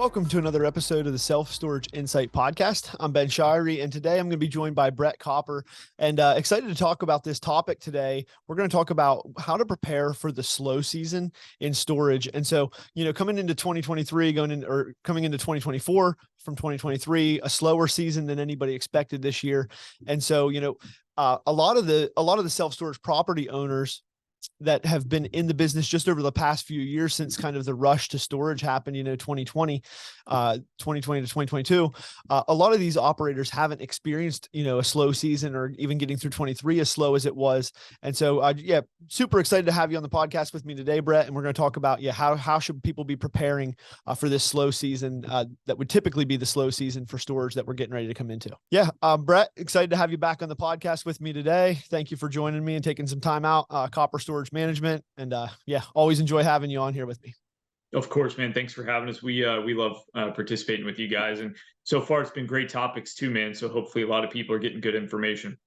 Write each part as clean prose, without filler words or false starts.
Welcome to another episode of the Self Storage Insight Podcast. I'm Ben Shirey, and today I'm going to be joined by Brett Copper, and excited to talk about this topic today. We're going to talk about how to prepare for the slow season in storage. And so, coming into 2023, coming into 2024 from 2023, a slower season than anybody expected this year. And so, a lot of the self-storage property owners that have been in the business just over the past few years since kind of the rush to storage happened, 2020 to 2022, a lot of these operators haven't experienced, a slow season or even getting through 23 as slow as it was. And so, super excited to have you on the podcast with me today, Brett. And we're going to talk about, how should people be preparing for this slow season that would typically be the slow season for storage that we're getting ready to come into. Brett, excited to have you back on the podcast with me today. Thank you for joining me and taking some time out, Copper Storage Management. And always enjoy having you on here with me. Of course, man. Thanks for having us. We love participating with you guys. And so far it's been great topics too, man. So hopefully a lot of people are getting good information.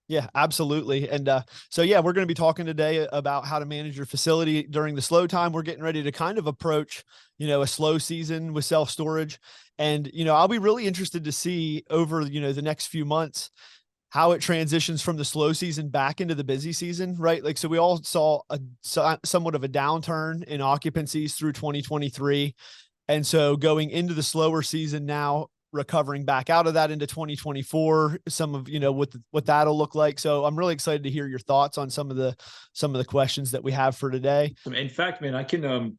Yeah, absolutely. And we're going to be talking today about how to manage your facility during the slow time. We're getting ready to kind of approach, a slow season with self-storage. And, I'll be really interested to see over, the next few months, how it transitions from the slow season back into the busy season, right? Like, so we all saw somewhat of a downturn in occupancies through 2023. And so going into the slower season now, recovering back out of that into 2024, some of, what that'll look like. So I'm really excited to hear your thoughts on some of the questions that we have for today. In fact, man, I can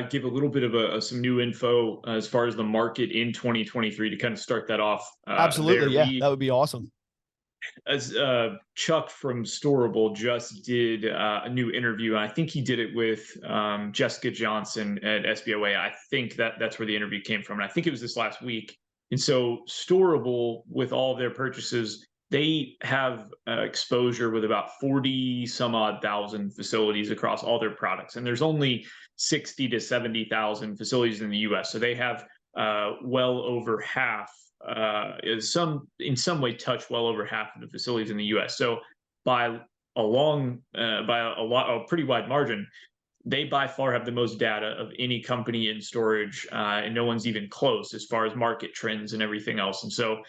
give a little bit of some new info as far as the market in 2023 to kind of start that off. Absolutely. Yeah, that would be awesome. As Chuck from Storable just did a new interview, and I think he did it with Jessica Johnson at SBOA. I think that's where the interview came from, and I think it was this last week. And so Storable, with all of their purchases, they have exposure with about 40 some odd thousand facilities across all their products, and there's only 60 to 70,000 facilities in the U.S. So they have well over half. In some way touch well over half of the facilities in the U.S. So by a pretty wide margin, they by far have the most data of any company in storage, and no one's even close as far as market trends and everything else. And so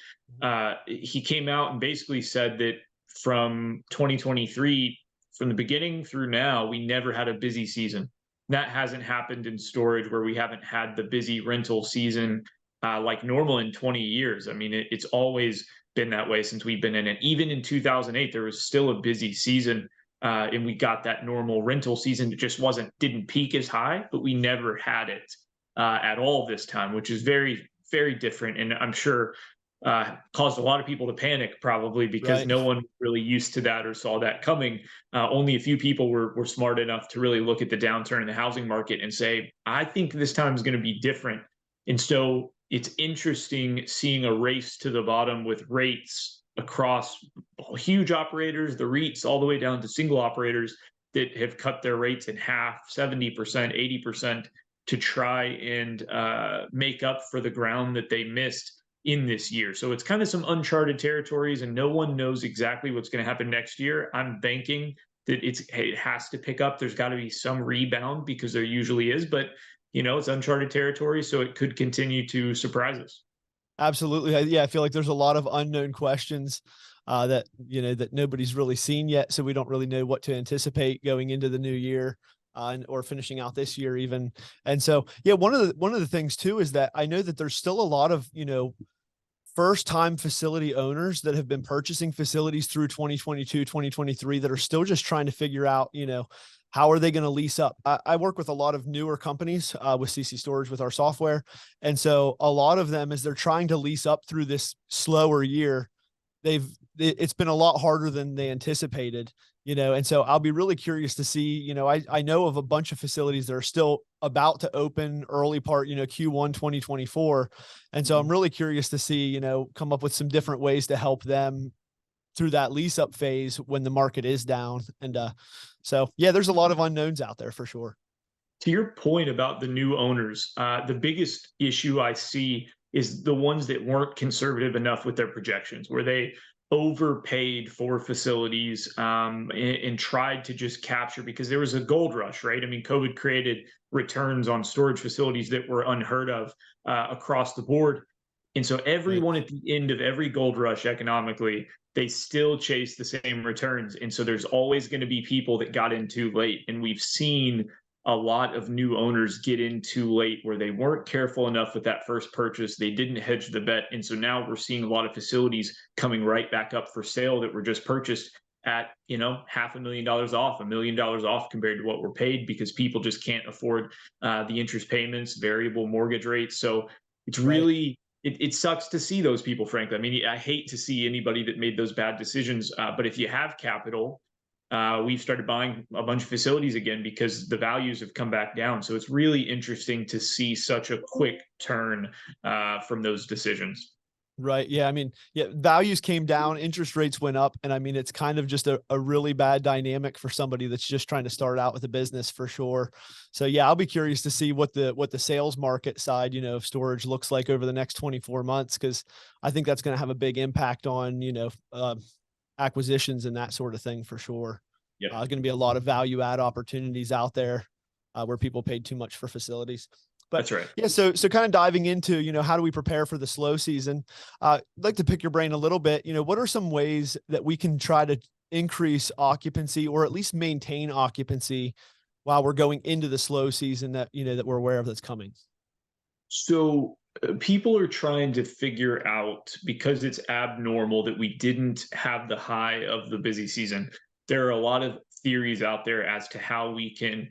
he came out and basically said that from 2023, from the beginning through now, we never had a busy season. That hasn't happened in storage, where we haven't had the busy rental season like normal in 20 years. I mean, it's always been that way since we've been in it. Even in 2008, there was still a busy season, and we got that normal rental season. It just didn't peak as high, but we never had it at all this time, which is very, very different. And I'm sure caused a lot of people to panic, probably because Right. no one really used to that or saw that coming. Only a few people were smart enough to really look at the downturn in the housing market and say, I think this time is going to be different. And so it's interesting seeing a race to the bottom with rates across huge operators, the REITs, all the way down to single operators that have cut their rates in half, 70%, 80%, to try and make up for the ground that they missed in this year. So it's kind of some uncharted territories, and no one knows exactly what's going to happen next year. I'm banking that it has to pick up. There's got to be some rebound, because there usually is, but it's uncharted territory, so it could continue to surprise us. Absolutely. I feel like there's a lot of unknown questions that nobody's really seen yet. So we don't really know what to anticipate going into the new year or finishing out this year even. And so, one of the things too is that I know that there's still a lot of, first time facility owners that have been purchasing facilities through 2022, 2023 that are still just trying to figure out, how are they going to lease up? I work with a lot of newer companies with CC Storage with our software. And so a lot of them, as they're trying to lease up through this slower year, it's been a lot harder than they anticipated, and so I'll be really curious to see, I know of a bunch of facilities that are still about to open early part, Q1 2024. And so I'm really curious to see, come up with some different ways to help them through that lease up phase when the market is down. And there's a lot of unknowns out there for sure. To your point about the new owners, the biggest issue I see is the ones that weren't conservative enough with their projections, where they overpaid for facilities and tried to just capture, because there was a gold rush, right? I mean, COVID created returns on storage facilities that were unheard of across the board. And so Right. everyone at the end of every gold rush economically, they still chase the same returns. And so there's always going to be people that got in too late. And we've seen a lot of new owners get in too late where they weren't careful enough with that first purchase. They didn't hedge the bet. And so now we're seeing a lot of facilities coming right back up for sale that were just purchased at, $500,000 off, $1 million off compared to what we're paid, because people just can't afford the interest payments, variable mortgage rates. So it's Right. really, it sucks to see those people, frankly. I mean, I hate to see anybody that made those bad decisions. But if you have capital, we've started buying a bunch of facilities again because the values have come back down. So it's really interesting to see such a quick turn from those decisions. Right. Yeah. I mean, yeah, values came down, interest rates went up. And I mean, it's kind of just a really bad dynamic for somebody that's just trying to start out with a business for sure. So yeah, I'll be curious to see what the sales market side, of storage looks like over the next 24 months, because I think that's going to have a big impact on, acquisitions and that sort of thing for sure. Yep. Going to be a lot of value add opportunities out there where people paid too much for facilities. But That's right. yeah, so kind of diving into, how do we prepare for the slow season? I'd like to pick your brain a little bit. What are some ways that we can try to increase occupancy or at least maintain occupancy while we're going into the slow season that we're aware of that's coming? So people are trying to figure out, because it's abnormal that we didn't have the high of the busy season. There are a lot of theories out there as to how we can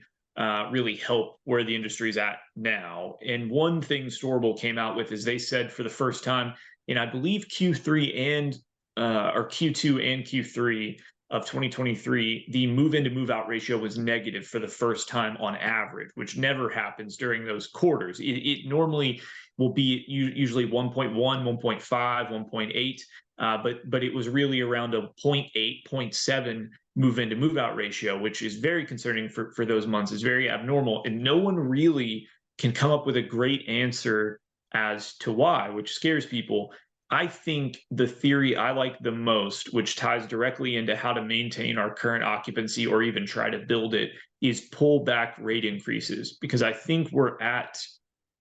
really help where the industry is at now. And one thing Storable came out with is they said for the first time in, I believe, Q3 and or Q2 and Q3 of 2023, the move in to move out ratio was negative for the first time on average, which never happens during those quarters. It normally will be usually 1.1, 1.5, 1.8, but it was really around a zero point 0.8, 0.7 move in to move out ratio, which is very concerning for those months. It's very abnormal, and no one really can come up with a great answer as to why, which scares people. I think the theory I like the most, which ties directly into how to maintain our current occupancy or even try to build it, is pull back rate increases. Because I think we're at,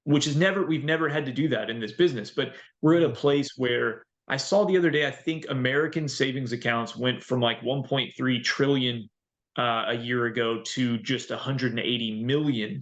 which is never, we've never had to do that in this business, but we're at a place where I saw the other day, I think American savings accounts went from like 1.3 trillion a year ago to just 180 million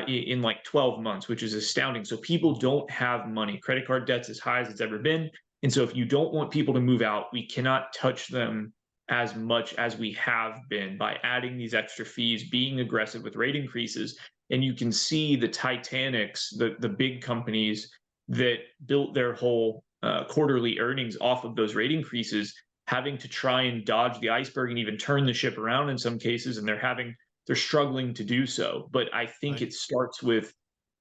in like 12 months, which is astounding. So people don't have money. Credit card debt's as high as it's ever been. And so if you don't want people to move out, we cannot touch them as much as we have been by adding these extra fees, being aggressive with rate increases. And you can see the Titanics, the big companies that built their whole quarterly earnings off of those rate increases, having to try and dodge the iceberg and even turn the ship around in some cases, and they're struggling to do so. But I think Right. it starts with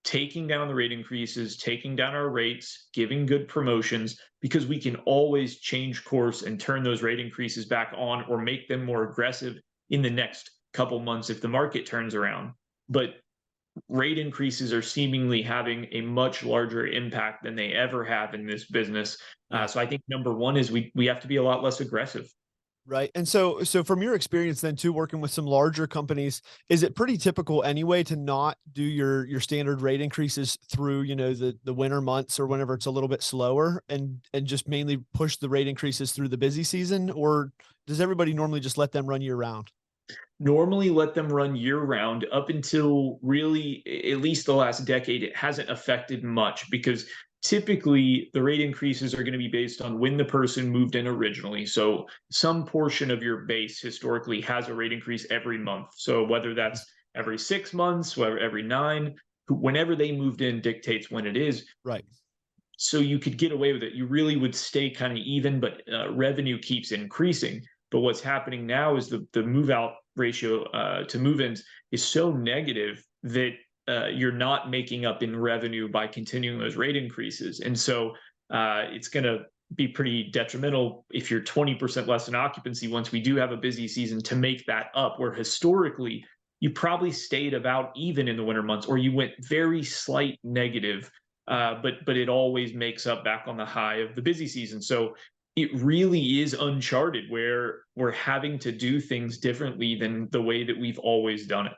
taking down the rate increases, taking down our rates, giving good promotions, because we can always change course and turn those rate increases back on or make them more aggressive in the next couple months if the market turns around. But rate increases are seemingly having a much larger impact than they ever have in this business. Yeah. So I think number one is we have to be a lot less aggressive. Right. And so from your experience then too, working with some larger companies, is it pretty typical anyway to not do your standard rate increases through, the winter months or whenever it's a little bit slower and just mainly push the rate increases through the busy season? Or does everybody normally just let them run year round? Normally let them run year round up until really at least the last decade. It hasn't affected much because typically the rate increases are going to be based on when the person moved in originally. So some portion of your base historically has a rate increase every month. So whether that's every 6 months, whether every nine, whenever they moved in dictates when it is. Right. So you could get away with it. You really would stay kind of even, but revenue keeps increasing. But what's happening now is the move out ratio to move ins is so negative that you're not making up in revenue by continuing those rate increases. And so it's going to be pretty detrimental if you're 20% less in occupancy once we do have a busy season to make that up, where historically you probably stayed about even in the winter months or you went very slight negative, but it always makes up back on the high of the busy season. So it really is uncharted where we're having to do things differently than the way that we've always done it.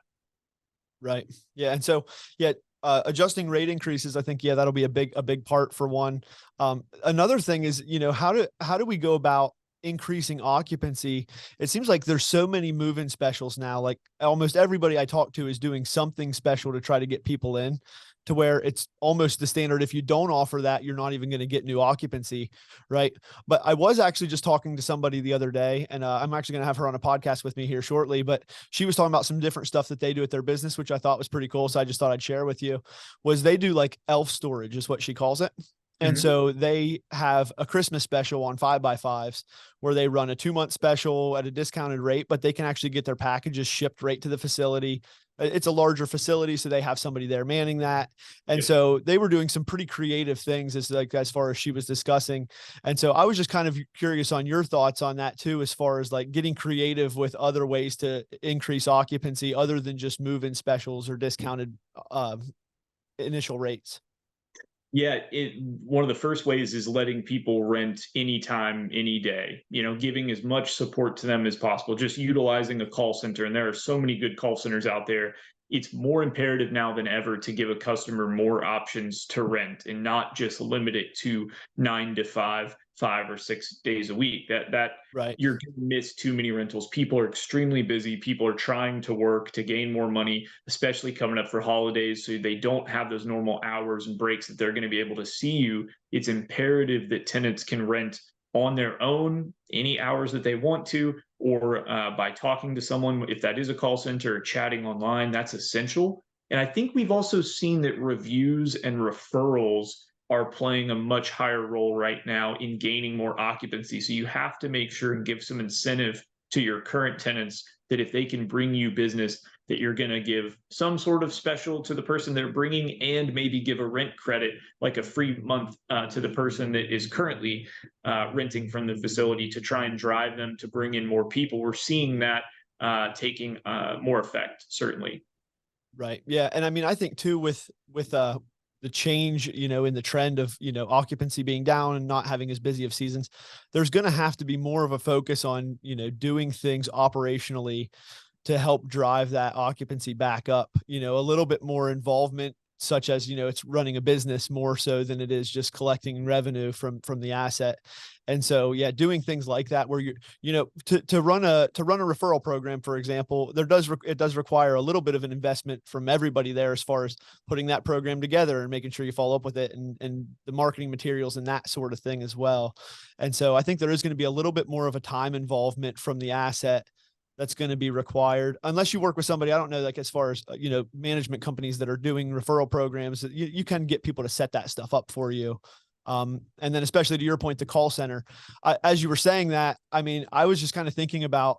Right. Yeah. And so, yeah, adjusting rate increases, I think, yeah, that'll be a big part for one. Another thing is, how do we go about increasing occupancy? It seems like there's so many move-in specials now. Like almost everybody I talk to is doing something special to try to get people in, to where it's almost the standard. If you don't offer that, you're not even going to get new occupancy. Right. But I was actually just talking to somebody the other day, and I'm actually going to have her on a podcast with me here shortly. But she was talking about some different stuff that they do at their business, which I thought was pretty cool. So I just thought I'd share with you. Was they do like elf storage, is what she calls it. And Mhm. so they have a Christmas special on 5x5s where they run a 2-month special at a discounted rate, but they can actually get their packages shipped right to the facility. It's a larger facility, so they have somebody there manning that. And Yep. so they were doing some pretty creative things as far as she was discussing. And so I was just kind of curious on your thoughts on that too, as far as like getting creative with other ways to increase occupancy other than just move-in specials or discounted initial rates. Yeah, one of the first ways is letting people rent anytime, any day, giving as much support to them as possible, just utilizing a call center. And there are so many good call centers out there. It's more imperative now than ever to give a customer more options to rent and not just limit it to 9 to 5, 5 or 6 days a week. That Right. you're going to miss too many rentals. People are extremely busy. People are trying to work to gain more money, especially coming up for holidays. So they don't have those normal hours and breaks that they're going to be able to see you. It's imperative that tenants can rent on their own any hours that they want to, or by talking to someone, if that is a call center, or chatting online. That's essential. And I think we've also seen that reviews and referrals are playing a much higher role right now in gaining more occupancy. So you have to make sure and give some incentive to your current tenants that if they can bring you business, that you're going to give some sort of special to the person they're bringing, and maybe give a rent credit, like a free month to the person that is currently renting from the facility, to try and drive them to bring in more people. We're seeing that taking more effect, certainly. Right. Yeah. And I mean, I think too, with the change, in the trend of, occupancy being down and not having as busy of seasons, there's going to have to be more of a focus on, doing things operationally to help drive that occupancy back up, a little bit more involvement, such as, it's running a business more so than it is just collecting revenue from the asset. And so, yeah, doing things like that where to run a referral program, for example, it does require a little bit of an investment from everybody there, as far as putting that program together and making sure you follow up with it, and the marketing materials and that sort of thing as well. And so I think there is going to be a little bit more of a time involvement from the asset that's going to be required, unless you work with somebody, I don't know, like as far as, management companies that are doing referral programs, you can get people to set that stuff up for you. And then especially to your point, the call center, as you were saying that, I mean, I was just kind of thinking about,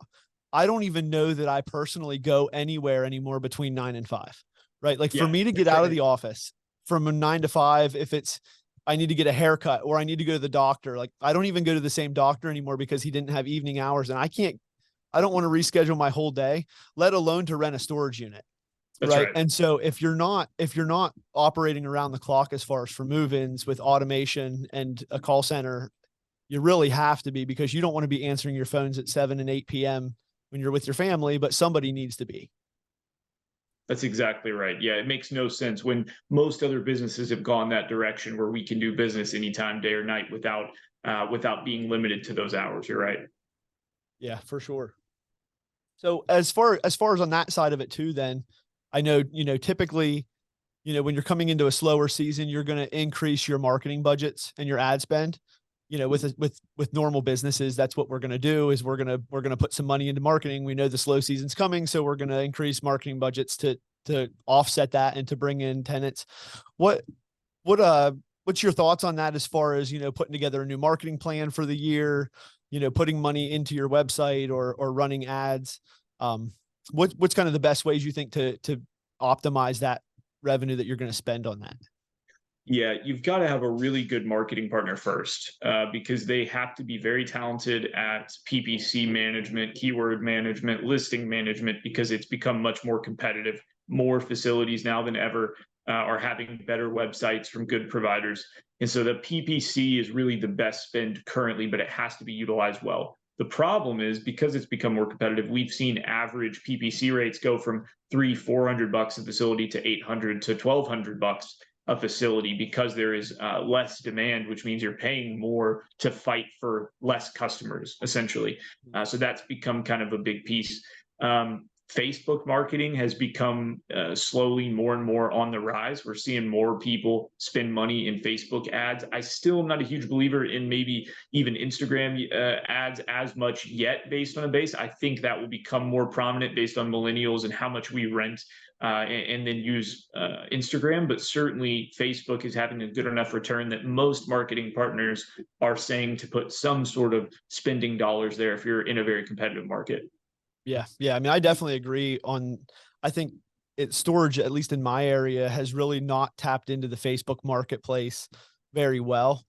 I don't even know that I personally go anywhere anymore between 9 and 5, right? Like for Yeah. me to get out of the office from a 9 to 5, if it's, I need to get a haircut or I need to go to the doctor, like I don't even go to the same doctor anymore because he didn't have evening hours, and I don't want to reschedule my whole day, let alone to rent a storage unit. That's Right. right. And so if you're not operating around the clock as far as for move-ins with automation and a call center, you really have to be, because you don't want to be answering your phones at 7 and 8 p.m. when you're with your family, but somebody needs to be. That's exactly right. Yeah, it makes no sense when most other businesses have gone that direction, where we can do business anytime, day or night, without being limited to those hours. You're right. Yeah, for sure. So as far as on that side of it too, then I know, typically, when you're coming into a slower season, you're going to increase your marketing budgets and your ad spend. With normal businesses, that's what we're going to do, is we're going to put some money into marketing. We know the slow season's coming, so we're going to increase marketing budgets to offset that and to bring in tenants. What what's your thoughts on that, as far as, putting together a new marketing plan for the year, putting money into your website or running ads? Um, what's kind of the best ways you think to optimize that revenue that you're going to spend on that? Yeah, you've got to have a really good marketing partner first, because they have to be very talented at PPC management, keyword management, listing management, because it's become much more competitive. More facilities now than ever are having better websites from good providers. And so the PPC is really the best spend currently, but it has to be utilized well. The problem is because it's become more competitive, we've seen average PPC rates go from $300-400 a facility to $800 to $1,200 a facility because there is less demand, which means you're paying more to fight for less customers, essentially. So that's become kind of a big piece. Facebook marketing has become slowly more and more on the rise. We're seeing more people spend money in Facebook ads. I still am not a huge believer in maybe even Instagram ads as much yet based on a base. I think that will become more prominent based on millennials and how much we rent and then use Instagram. But certainly Facebook is having a good enough return that most marketing partners are saying to put some sort of spending dollars there if you're in a very competitive market. Yeah. Yeah. I mean, I definitely agree on, I think storage, at least in my area, has really not tapped into the Facebook marketplace very well.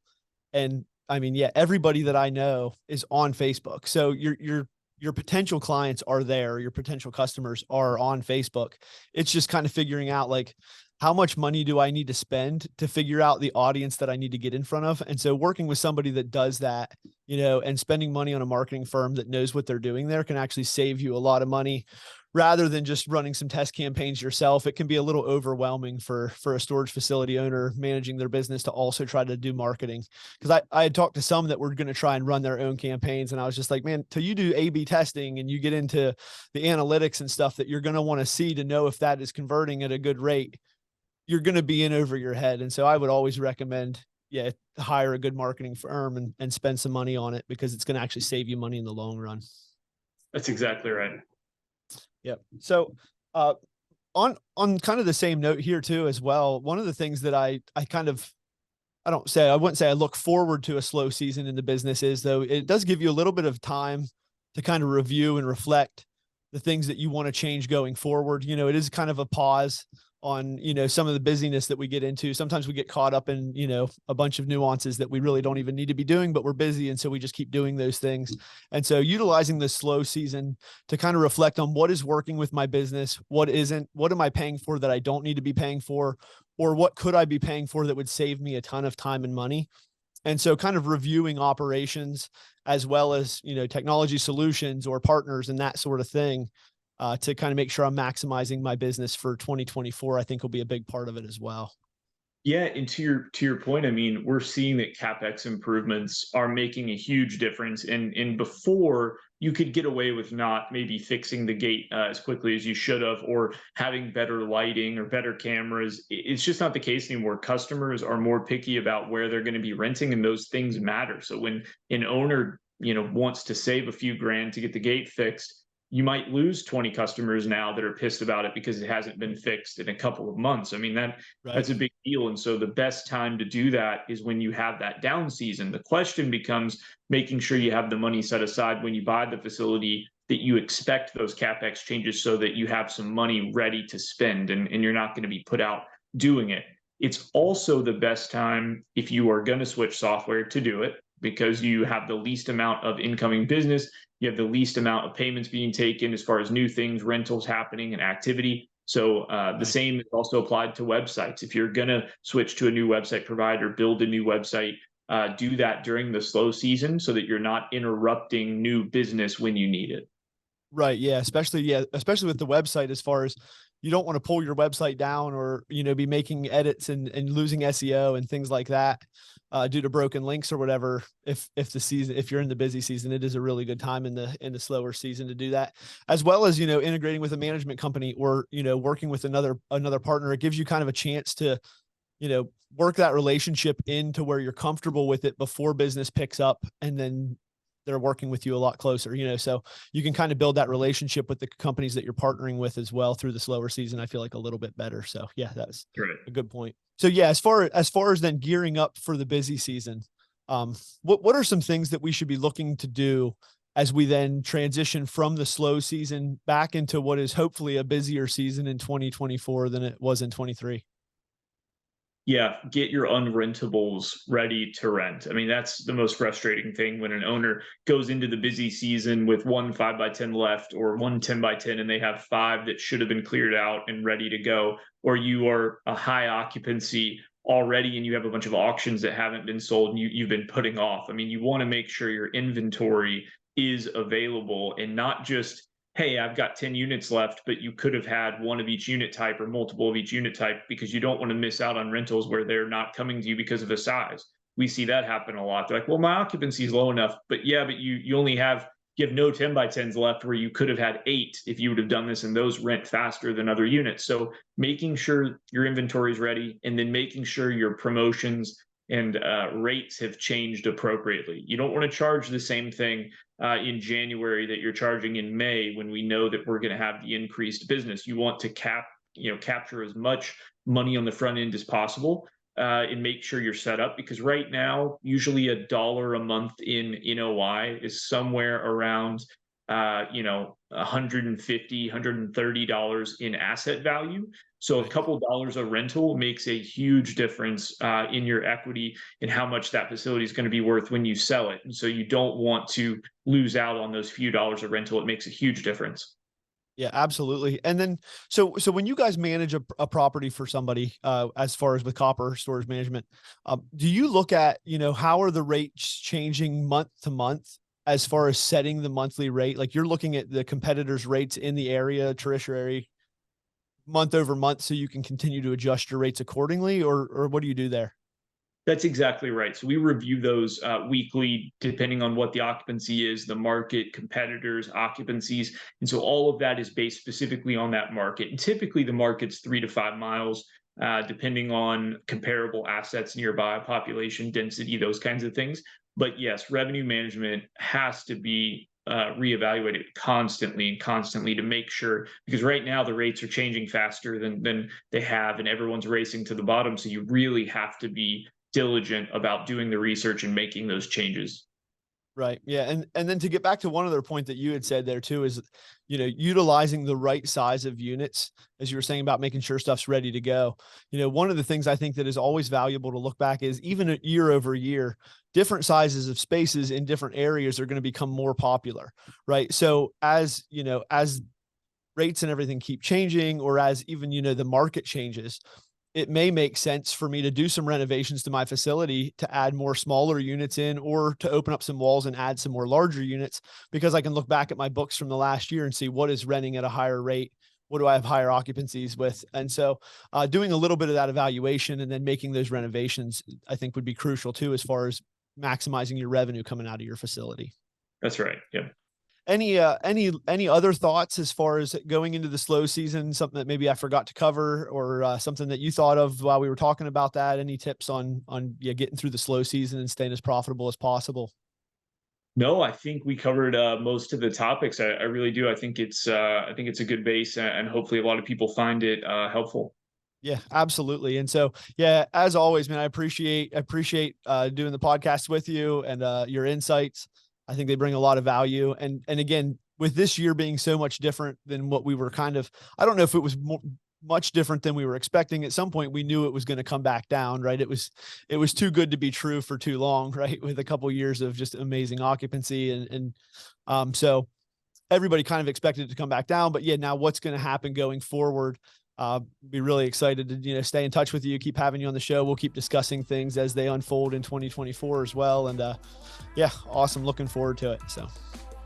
And I mean, yeah, everybody that I know is on Facebook. So your potential clients are there. Your potential customers are on Facebook. It's just kind of figuring out like, how much money do I need to spend to figure out the audience that I need to get in front of? And so working with somebody that does that, and spending money on a marketing firm that knows what they're doing there can actually save you a lot of money rather than just running some test campaigns yourself. It can be a little overwhelming for a storage facility owner managing their business to also try to do marketing. Because I had talked to some that were going to try and run their own campaigns. And I was just like, man, till you do A/B testing and you get into the analytics and stuff that you're going to want to see to know if that is converting at a good rate, you're going to be in over your head. And so I would always recommend, hire a good marketing firm and spend some money on it because it's going to actually save you money in the long run. That's exactly right. Yep. So, on kind of the same note here too, as well, one of the things that I wouldn't say I look forward to a slow season in the business is, though, it does give you a little bit of time to kind of review and reflect the things that you want to change going forward. It is kind of a pause on, some of the busyness that we get into. Sometimes we get caught up in, a bunch of nuances that we really don't even need to be doing, but we're busy. And so we just keep doing those things. And so utilizing this slow season to kind of reflect on what is working with my business, what isn't, what am I paying for that I don't need to be paying for, or what could I be paying for that would save me a ton of time and money. And so kind of reviewing operations as well as, technology solutions or partners and that sort of thing, to kind of make sure I'm maximizing my business for 2024, I think will be a big part of it as well. Yeah, and to your point, I mean, we're seeing that CapEx improvements are making a huge difference. And before, you could get away with not maybe fixing the gate as quickly as you should have, or having better lighting or better cameras. It's just not the case anymore. Customers are more picky about where they're going to be renting, and those things matter. So when an owner, wants to save a few grand to get the gate fixed, you might lose 20 customers now that are pissed about it because it hasn't been fixed in a couple of months. I mean, that's a big deal. And so the best time to do that is when you have that down season. The question becomes making sure you have the money set aside when you buy the facility, that you expect those CapEx changes so that you have some money ready to spend, and you're not going to be put out doing it. It's also the best time, if you are going to switch software, to do it because you have the least amount of incoming business. You have the least amount of payments being taken as far as new things, rentals happening, and activity. So the same is also applied to websites. If you're going to switch to a new website provider, build a new website, do that during the slow season so that you're not interrupting new business when you need it. Right. Yeah. Especially with the website, as far as you don't want to pull your website down or, be making edits and losing SEO and things like that due to broken links or whatever. If you're in the busy season, it is a really good time in the slower season to do that, as well as, integrating with a management company or, working with another partner. It gives you kind of a chance to, work that relationship into where you're comfortable with it before business picks up, and then they're working with you a lot closer, so you can kind of build that relationship with the companies that you're partnering with as well through the slower season. I feel like a little bit better. So yeah, that's a good point. So yeah, as far as then gearing up for the busy season, what are some things that we should be looking to do as we then transition from the slow season back into what is hopefully a busier season in 2024 than it was in 23? Yeah, get your unrentables ready to rent. I mean, that's the most frustrating thing when an owner goes into the busy season with one 5x10 left or one 10x10, and they have 5 that should have been cleared out and ready to go, or you are a high occupancy already and you have a bunch of auctions that haven't been sold and you've been putting off. I mean, you want to make sure your inventory is available and not just, hey, I've got 10 units left, but you could have had one of each unit type or multiple of each unit type, because you don't want to miss out on rentals where they're not coming to you because of the size. We see that happen a lot. They're like, well, my occupancy is low enough, but yeah, but you only have, you have no 10 by 10s left, where you could have had 8 if you would have done this, and those rent faster than other units. So making sure your inventory is ready, and then making sure your promotions and rates have changed appropriately. You don't want to charge the same thing in January that you're charging in May, when we know that we're going to have the increased business. You want to capture as much money on the front end as possible, and make sure you're set up, because right now usually $1 a month in NOI is somewhere around 150 $130 in asset value. So a couple dollars a rental makes a huge difference in your equity and how much that facility is going to be worth when you sell it. And so you don't want to lose out on those few dollars of rental. It makes a huge difference. Yeah, absolutely. And then, so when you guys manage a property for somebody, as far as with Copper Storage Management, do you look at, how are the rates changing month to month as far as setting the monthly rate? Like, you're looking at the competitors' rates in the area, tertiary, month over month, so you can continue to adjust your rates accordingly, or what do you do there? That's exactly right. So we review those weekly, depending on what the occupancy is, the market, competitors, occupancies. And so all of that is based specifically on that market. And typically the market's 3 to 5 miles, depending on comparable assets nearby, population density, those kinds of things. But yes, revenue management has to be reevaluated constantly to make sure, because right now the rates are changing faster than they have, and everyone's racing to the bottom. So you really have to be diligent about doing the research and making those changes. Right. Yeah. And then to get back to one other point that you had said there too is, utilizing the right size of units, as you were saying about making sure stuff's ready to go. One of the things I think that is always valuable to look back is, even a year over year, different sizes of spaces in different areas are going to become more popular. Right. So as rates and everything keep changing, or as even, the market changes, it may make sense for me to do some renovations to my facility to add more smaller units in, or to open up some walls and add some more larger units, because I can look back at my books from the last year and see what is renting at a higher rate. What do I have higher occupancies with? And so doing a little bit of that evaluation and then making those renovations, I think, would be crucial too, as far as maximizing your revenue coming out of your facility. That's right. Yep. Any other thoughts as far as going into the slow season, something that maybe I forgot to cover, or something that you thought of while we were talking about that? Any tips on getting through the slow season and staying as profitable as possible? No, I think we covered most of the topics. I really do. I think it's a good base, and hopefully a lot of people find it helpful. Yeah, absolutely. And so, yeah, as always, man, I appreciate doing the podcast with you, and your insights. I think they bring a lot of value. And again, with this year being so much different than what we were I don't know if it was much different than we were expecting. At some point, we knew it was going to come back down, right? It was too good to be true for too long, right? With a couple of years of just amazing occupancy. So everybody kind of expected it to come back down, but yeah, now what's going to happen going forward? Be really excited to, stay in touch with you, keep having you on the show. We'll keep discussing things as they unfold in 2024 as well. And yeah, awesome. Looking forward to it. So,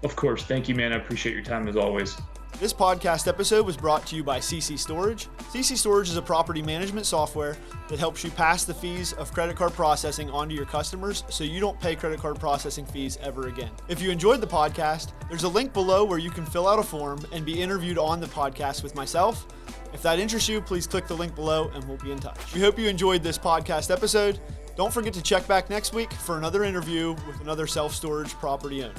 of course. Thank you, man. I appreciate your time as always. This podcast episode was brought to you by CC Storage. CC Storage is a property management software that helps you pass the fees of credit card processing onto your customers, so you don't pay credit card processing fees ever again. If you enjoyed the podcast, there's a link below where you can fill out a form and be interviewed on the podcast with myself. If that interests you, please click the link below and we'll be in touch. We hope you enjoyed this podcast episode. Don't forget to check back next week for another interview with another self-storage property owner.